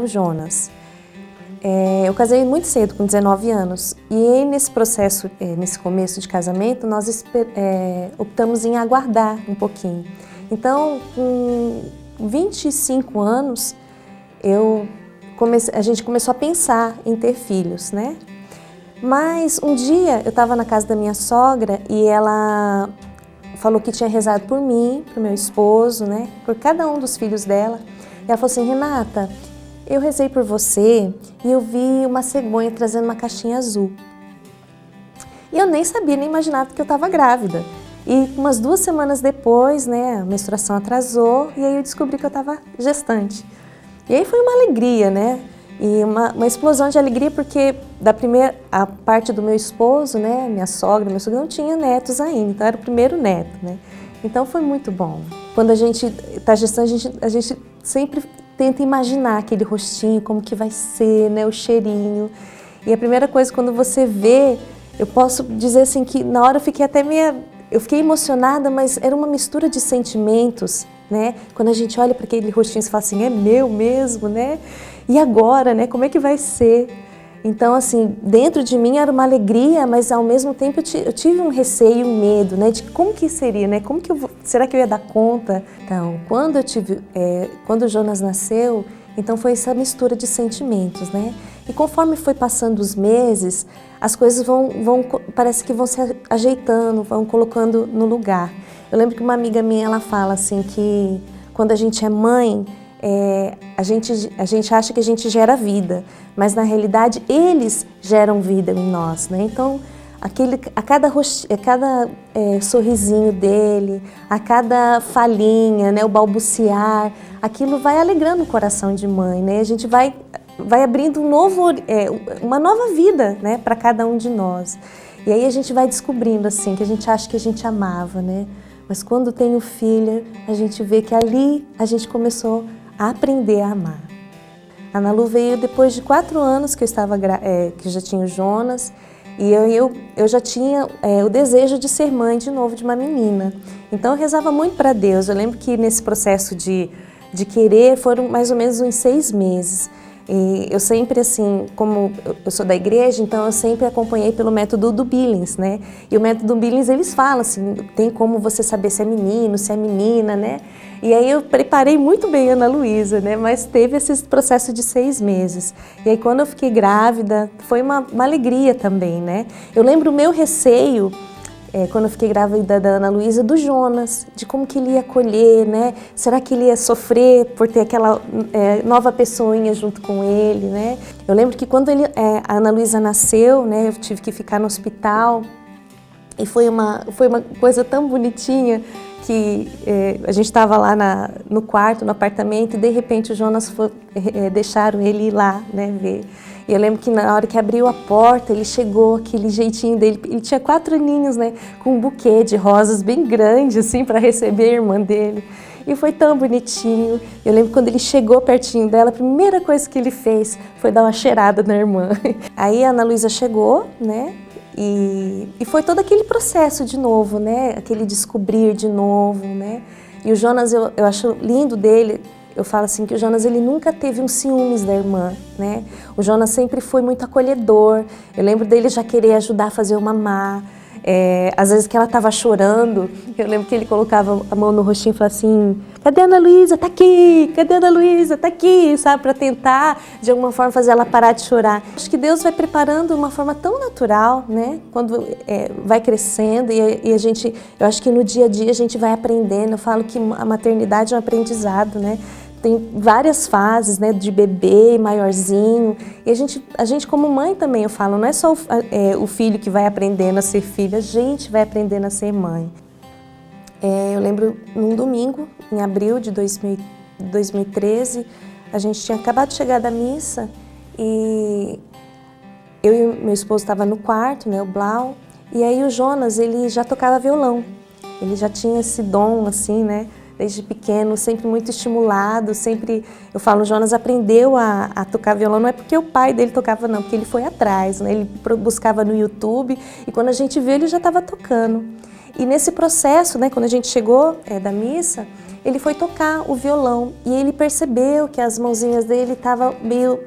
o Jonas. Eu casei muito cedo, com 19 anos, e nesse processo, nesse começo de casamento, nós optamos em aguardar um pouquinho. Então, com 25 anos, a gente começou a pensar em ter filhos, né? Mas um dia eu estava na casa da minha sogra e ela falou que tinha rezado por mim, para o meu esposo, né? Por cada um dos filhos dela. E ela falou assim: Renata, eu rezei por você e eu vi uma cegonha trazendo uma caixinha azul. E eu nem sabia, nem imaginava que eu estava grávida. E umas 2 semanas depois, né, a menstruação atrasou e aí eu descobri que eu estava gestante. E aí foi uma alegria, né? E uma explosão de alegria porque a parte do meu esposo, né, minha sogra, meu sogro não tinha netos ainda, então era o primeiro neto, né? Então foi muito bom. Quando a gente está gestante, a gente sempre tenta imaginar aquele rostinho, como que vai ser, né, o cheirinho. E a primeira coisa, quando você vê, eu posso dizer assim que na hora eu fiquei emocionada, mas era uma mistura de sentimentos, né? Quando a gente olha para aquele rostinho e fala assim, é meu mesmo, né? E agora, né? Como é que vai ser? Então, assim, dentro de mim era uma alegria, mas ao mesmo tempo eu tive um receio, um medo, né? De como que seria, né? Será que eu ia dar conta? Então, quando o Jonas nasceu, então foi essa mistura de sentimentos, né? E conforme foi passando os meses, as coisas parece que vão se ajeitando, vão colocando no lugar. Eu lembro que uma amiga minha, ela fala assim que quando a gente é mãe, a gente acha que a gente gera vida, mas na realidade eles geram vida em nós, né? Então, a cada sorrisinho dele, a cada falinha, né, o balbuciar, aquilo vai alegrando o coração de mãe, né? A gente vai abrindo uma nova vida, né, para cada um de nós. E aí a gente vai descobrindo assim que a gente acha que a gente amava, né? Mas quando tem o filho, a gente vê que ali a gente começou a aprender a amar. A Ana Lu veio depois de 4 anos que que já tinha o Jonas, e eu já tinha o desejo de ser mãe de novo de uma menina. Então eu rezava muito para Deus. Eu lembro que nesse processo de querer foram mais ou menos uns 6 meses. E eu sempre, assim, como eu sou da igreja, então eu sempre acompanhei pelo método do Billings, né? E o método Billings, eles falam assim, tem como você saber se é menino, se é menina, né? E aí eu preparei muito bem a Ana Luísa, né? Mas teve esse processo de 6 meses. E aí quando eu fiquei grávida, foi uma alegria também, né? Eu lembro o meu receio, quando eu fiquei grávida da Ana Luísa, do Jonas, de como que ele ia acolher, né? Será que ele ia sofrer por ter aquela nova pessoinha junto com ele, né? Eu lembro que quando a Ana Luísa nasceu, né, eu tive que ficar no hospital e foi uma coisa tão bonitinha que a gente estava lá no quarto, no apartamento, e de repente o Jonas deixaram ele ir lá, né, ver. E eu lembro que na hora que abriu a porta, ele chegou, aquele jeitinho dele, ele tinha 4 aninhos, né, com um buquê de rosas bem grande, assim, para receber a irmã dele. E foi tão bonitinho. Eu lembro quando ele chegou pertinho dela, a primeira coisa que ele fez foi dar uma cheirada na irmã. Aí a Ana Luísa chegou, né, e foi todo aquele processo de novo, né, aquele descobrir de novo, né. E o Jonas, eu acho lindo dele. Eu falo assim que o Jonas, ele nunca teve um ciúmes da irmã, né? O Jonas sempre foi muito acolhedor. Eu lembro dele já querer ajudar a fazer o mamar. Às vezes que ela estava chorando, eu lembro que ele colocava a mão no rostinho e falava assim, cadê a Ana Luísa? Tá aqui! Cadê a Ana Luísa? Tá aqui! Sabe? Para tentar, de alguma forma, fazer ela parar de chorar. Acho que Deus vai preparando de uma forma tão natural, né? Quando vai crescendo e eu acho que no dia a dia a gente vai aprendendo. Eu falo que a maternidade é um aprendizado, né? Tem várias fases, né, de bebê, maiorzinho, e a gente como mãe também, eu falo, não é só o filho que vai aprendendo a ser filho, a gente vai aprendendo a ser mãe. Eu lembro, num domingo, em abril de 2013, a gente tinha acabado de chegar da missa, e eu e meu esposo estavam no quarto, né, o Blau, e aí o Jonas, ele já tocava violão, ele já tinha esse dom, assim, né, desde pequeno, sempre muito estimulado, sempre, eu falo, o Jonas aprendeu a tocar violão, não é porque o pai dele tocava não, porque ele foi atrás, né? Ele buscava no YouTube e quando a gente viu ele já estava tocando. E nesse processo, né, quando a gente chegou da missa, ele foi tocar o violão e ele percebeu que as mãozinhas dele estavam meio...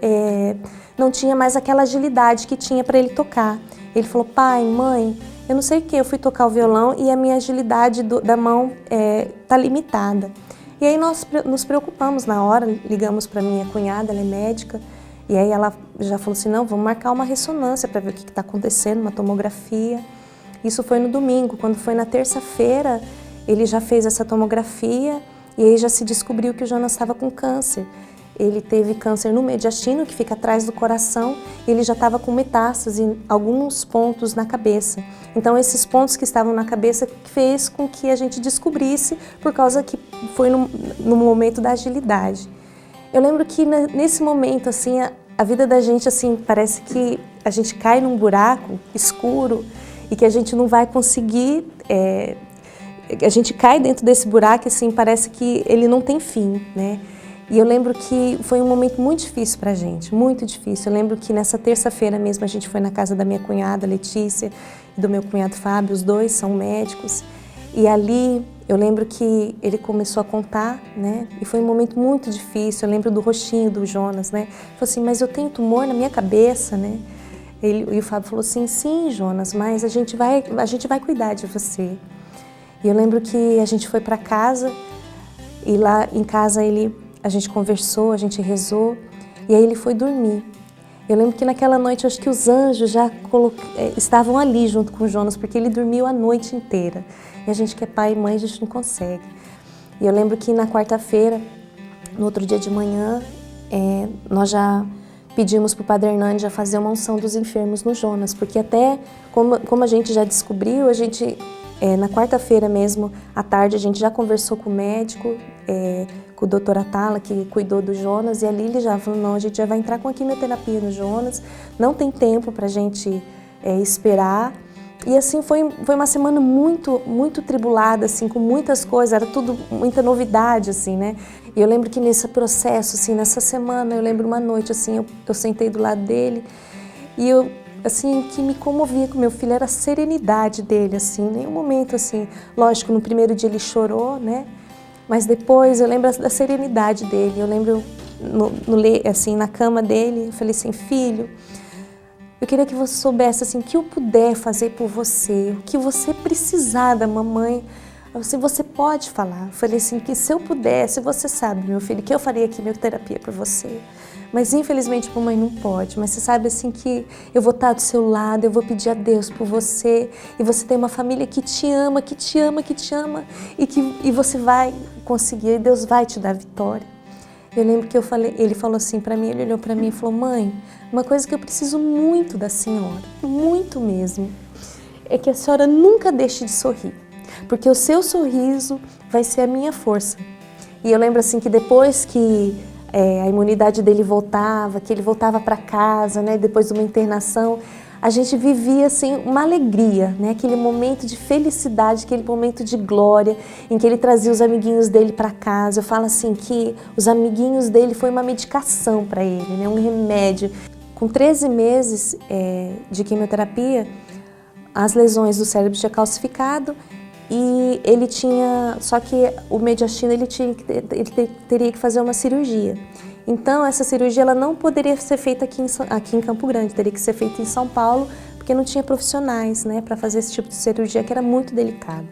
não tinha mais aquela agilidade que tinha para ele tocar. Ele falou, pai, mãe, eu não sei o que, eu fui tocar o violão e a minha agilidade da mão está limitada. E aí nós nos preocupamos na hora, ligamos para minha cunhada, ela é médica, e aí ela já falou assim, não, vamos marcar uma ressonância para ver o que está acontecendo, uma tomografia. Isso foi no domingo. Quando foi na terça-feira, ele já fez essa tomografia e aí já se descobriu que o Jonas estava com câncer. Ele teve câncer no mediastino, que fica atrás do coração, e ele já estava com metástase em alguns pontos na cabeça. Então, esses pontos que estavam na cabeça fez com que a gente descobrisse, por causa que foi no momento da agilidade. Eu lembro que nesse momento, assim, a vida da gente, assim, parece que a gente cai num buraco escuro e que a gente não vai conseguir... a gente cai dentro desse buraco, assim, parece que ele não tem fim, né? E eu lembro que foi um momento muito difícil pra gente, muito difícil. Eu lembro que nessa terça-feira mesmo a gente foi na casa da minha cunhada, Letícia, e do meu cunhado Fábio, os dois são médicos. E ali eu lembro que ele começou a contar, né? E foi um momento muito difícil. Eu lembro do rostinho do Jonas, né? Ele falou assim, mas eu tenho tumor na minha cabeça, né? E o Fábio falou assim, sim, Jonas, mas a gente vai cuidar de você. E eu lembro que a gente foi para casa e lá em casa a gente conversou, a gente rezou e aí ele foi dormir. Eu lembro que naquela noite, acho que os anjos já estavam ali junto com o Jonas, porque ele dormiu a noite inteira. E a gente que é pai e mãe, a gente não consegue. E eu lembro que na quarta-feira, no outro dia de manhã, nós já pedimos para o Padre Hernandes já fazer uma unção dos enfermos no Jonas, porque até, como a gente já descobriu, na quarta-feira mesmo, à tarde, a gente já conversou com o médico, com o doutor Atala, que cuidou do Jonas, e ali ele já falou, não, a gente já vai entrar com a quimioterapia no Jonas, não tem tempo para a gente esperar. E assim, foi uma semana muito, muito tribulada, assim, com muitas coisas, era tudo, muita novidade, assim, né? E eu lembro que nesse processo, assim, nessa semana, eu lembro uma noite, assim, eu sentei do lado dele, e eu, assim, o que me comovia com meu filho era a serenidade dele, assim, em nenhum momento, assim, lógico, no primeiro dia ele chorou, né? Mas depois eu lembro da serenidade dele, eu lembro assim, na cama dele, eu falei assim, filho, eu queria que você soubesse assim, o que eu puder fazer por você, o que você precisar da mamãe, você pode falar. Eu falei assim, que se eu pudesse, você sabe, meu filho, que eu faria quimioterapia por você. Mas infelizmente mamãe não pode, mas você sabe assim que eu vou estar do seu lado, eu vou pedir a Deus por você, e você tem uma família que te ama, que te ama, que te ama, e você vai conseguir, e Deus vai te dar vitória. Eu lembro que ele falou assim para mim, ele olhou para mim e falou, mãe, uma coisa que eu preciso muito da senhora, muito mesmo, é que a senhora nunca deixe de sorrir, porque o seu sorriso vai ser a minha força. E eu lembro assim que depois que a imunidade dele voltava, que ele voltava para casa, né, depois de uma internação, a gente vivia assim uma alegria, né, aquele momento de felicidade, aquele momento de glória, em que ele trazia os amiguinhos dele para casa. Eu falo assim que os amiguinhos dele foi uma medicação para ele, né, um remédio. Com 13 meses de quimioterapia, as lesões do cérebro tinham calcificado, e ele tinha, só que o mediastino ele teria que fazer uma cirurgia. Então essa cirurgia ela não poderia ser feita aqui em Campo Grande, teria que ser feita em São Paulo, porque não tinha profissionais, né, para fazer esse tipo de cirurgia que era muito delicado.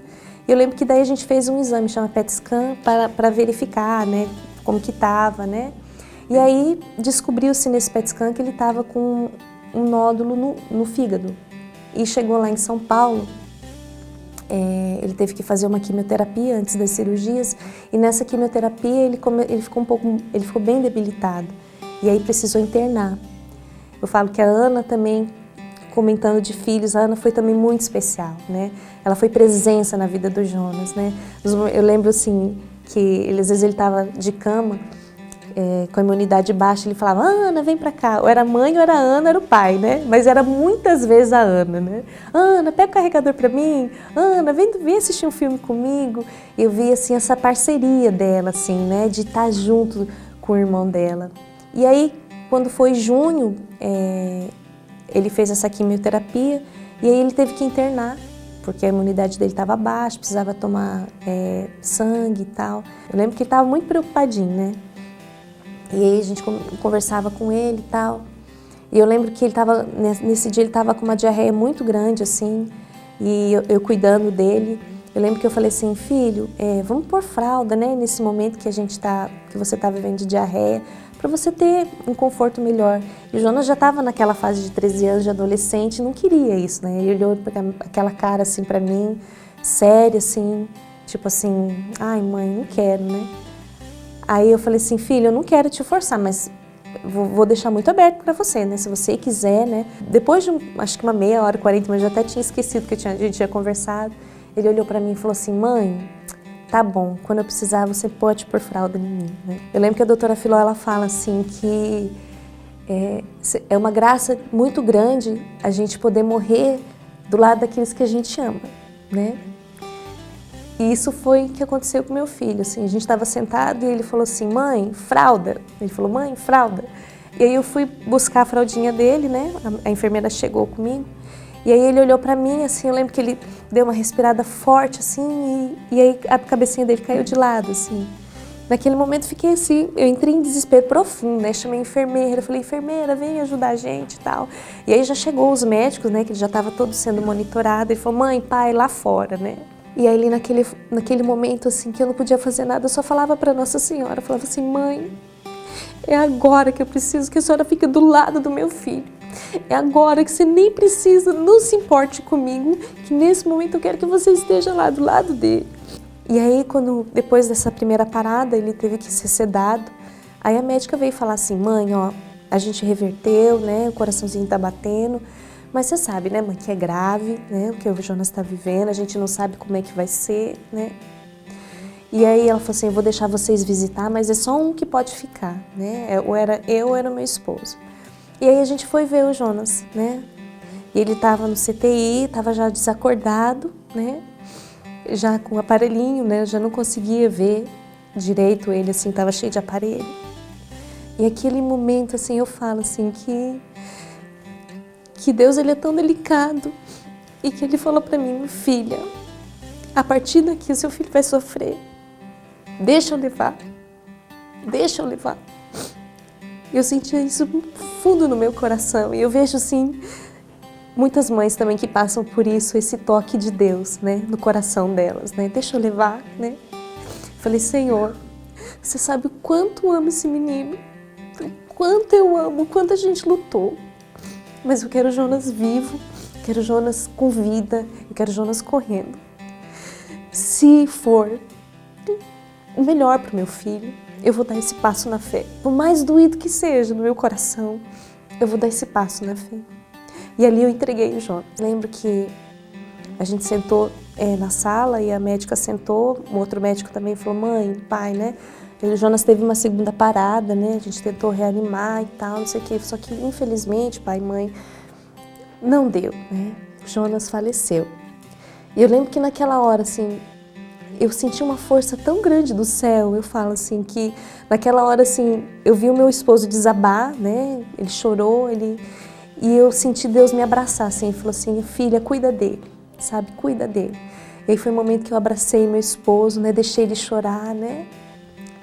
Eu lembro que daí a gente fez um exame, chama PET scan, para verificar, né, como que estava, né. E aí descobriu-se nesse PET scan que ele estava com um nódulo no fígado. E chegou lá em São Paulo, ele teve que fazer uma quimioterapia antes das cirurgias, e nessa quimioterapia ele ficou bem debilitado, e aí precisou internar. Eu falo que a Ana também, comentando de filhos, a Ana foi também muito especial, né? Ela foi presença na vida do Jonas, né? Eu lembro assim que às vezes ele estava de cama, com a imunidade baixa, ele falava, Ana, vem pra cá. Ou era a mãe, ou era a Ana, era o pai, né? Mas era muitas vezes a Ana, né? Ana, pega o carregador pra mim. Ana, vem assistir um filme comigo. Eu vi, assim, essa parceria dela, assim, né? De estar junto com o irmão dela. E aí, quando foi junho, ele fez essa quimioterapia e aí ele teve que internar. porque a imunidade dele estava baixa, precisava tomar sangue e tal. Eu lembro que ele estava muito preocupadinho, né? E aí a gente conversava com ele e tal. E eu lembro que ele estava, nesse dia ele estava com uma diarreia muito grande, assim, e eu cuidando dele. Eu lembro que eu falei assim, filho, vamos pôr fralda, né, nesse momento que que você está vivendo de diarreia, para você ter um conforto melhor. E o Jonas já estava naquela fase de 13 anos, de adolescente, não queria isso, né? Ele olhou aquela cara assim para mim, séria, assim, tipo assim, ai mãe, não quero, né? Aí eu falei assim, filho, eu não quero te forçar, mas vou deixar muito aberto para você, né? Se você quiser, né? Depois de acho que uma meia hora, 40 minutos, eu já até tinha esquecido que a gente tinha conversado. Ele olhou para mim e falou assim, mãe, tá bom, quando eu precisar você pode pôr fralda em mim, né? Eu lembro que a doutora Filó, ela fala assim que é uma graça muito grande a gente poder morrer do lado daqueles que a gente ama, né? E isso foi o que aconteceu com meu filho, assim, a gente estava sentado e ele falou assim, mãe, fralda. Ele falou, mãe, fralda. E aí eu fui buscar a fraldinha dele, né? A enfermeira chegou comigo. E aí ele olhou para mim, assim, eu lembro que ele deu uma respirada forte, assim, e aí a cabecinha dele caiu de lado, assim. Naquele momento fiquei assim, eu entrei em desespero profundo, né? Chamei a enfermeira, falei, enfermeira, vem ajudar a gente e tal. E aí já chegou os médicos, né? Que já estava todo sendo monitorado. Ele falou, mãe, pai, lá fora, né? E aí ali naquele momento, assim, que eu não podia fazer nada, eu só falava para Nossa Senhora, eu falava assim, mãe, é agora que eu preciso que a senhora fique do lado do meu filho. É agora que você nem precisa, não se importe comigo, que nesse momento eu quero que você esteja lá do lado dele. E aí, depois dessa primeira parada, ele teve que ser sedado. Aí a médica veio falar assim, mãe, ó, a gente reverteu, né, o coraçãozinho tá batendo, mas você sabe, né, mãe, que é grave, né, o que o Jonas está vivendo, a gente não sabe como é que vai ser, né. E aí ela falou assim, eu vou deixar vocês visitar, mas é só um que pode ficar, né, ou era eu ou era meu esposo. E aí a gente foi ver o Jonas, né, e ele estava no CTI, estava já desacordado, né, já com o aparelhinho, né, eu já não conseguia ver direito ele, assim, estava cheio de aparelho. E aquele momento, assim, eu falo assim que Deus, ele é tão delicado e que ele falou para mim, filha, a partir daqui o seu filho vai sofrer, deixa eu levar, deixa eu levar. Eu sentia isso fundo no meu coração e eu vejo, assim, muitas mães também que passam por isso, esse toque de Deus, né, no coração delas, né, deixa eu levar, né. Falei, Senhor, você sabe o quanto eu amo esse menino, o quanto eu amo, o quanto a gente lutou, mas eu quero o Jonas vivo, quero o Jonas com vida, eu quero o Jonas correndo. Se for o melhor para o meu filho, eu vou dar esse passo na fé. Por mais doído que seja no meu coração, eu vou dar esse passo na fé. E ali eu entreguei o Jonas. Lembro que a gente sentou na sala e a médica sentou, um outro médico também falou, mãe, pai, né? O Jonas teve uma segunda parada, né? A gente tentou reanimar e tal, não sei o quê. Só que, infelizmente, pai e mãe, não deu, né? O Jonas faleceu. E eu lembro que naquela hora, assim, eu senti uma força tão grande do céu, eu falo assim, que naquela hora, assim, eu vi o meu esposo desabar, né? Ele chorou, e eu senti Deus me abraçar, assim, falou assim, filha, cuida dele, sabe? Cuida dele. E aí foi o momento que eu abracei meu esposo, né? Deixei ele chorar, né?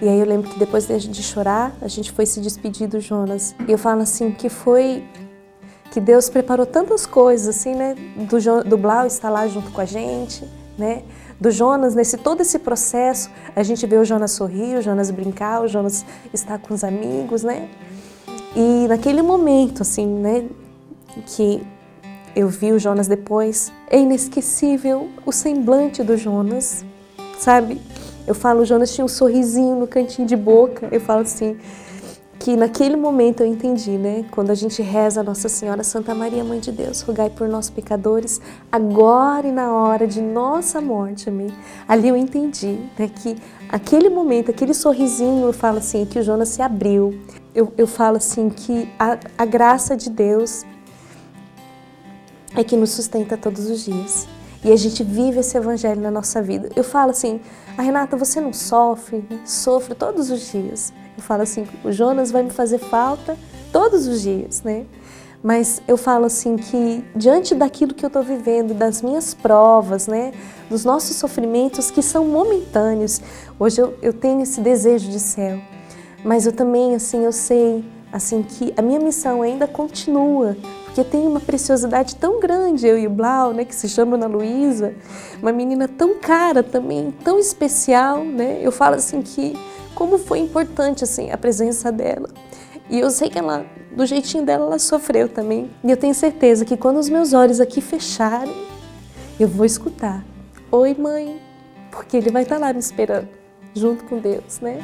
E aí eu lembro que depois de chorar, a gente foi se despedir do Jonas. E eu falo assim, que Deus preparou tantas coisas, assim, né? Do Blau estar lá junto com a gente, né? Do Jonas, todo esse processo, a gente vê o Jonas sorrir, o Jonas brincar, o Jonas estar com os amigos, né? E naquele momento, assim, né? Que eu vi o Jonas depois, é inesquecível o semblante do Jonas, sabe? Eu falo, o Jonas tinha um sorrisinho no cantinho de boca. Eu falo assim, que naquele momento eu entendi, né? Quando a gente reza a Nossa Senhora Santa Maria, Mãe de Deus, rogai por nós pecadores, agora e na hora de nossa morte, amém? Ali eu entendi, né? Que aquele momento, aquele sorrisinho, eu falo assim, que o Jonas se abriu. Eu falo assim, que a graça de Deus é que nos sustenta todos os dias. E a gente vive esse evangelho na nossa vida. Eu falo assim, Renata, você não sofre? Sofro todos os dias. Eu falo assim, o Jonas vai me fazer falta todos os dias, né? Mas eu falo assim que diante daquilo que eu estou vivendo, das minhas provas, né, dos nossos sofrimentos que são momentâneos, hoje eu tenho esse desejo de céu, mas eu também assim eu sei assim que a minha missão ainda continua, porque tem uma preciosidade tão grande eu e o Blau, né, que se chama Ana Luísa, uma menina tão cara também, tão especial, né? Eu falo assim que como foi importante assim a presença dela. E eu sei que ela, do jeitinho dela, ela sofreu também. E eu tenho certeza que quando os meus olhos aqui fecharem, eu vou escutar. Oi, mãe, porque ele vai estar lá me esperando, junto com Deus, né?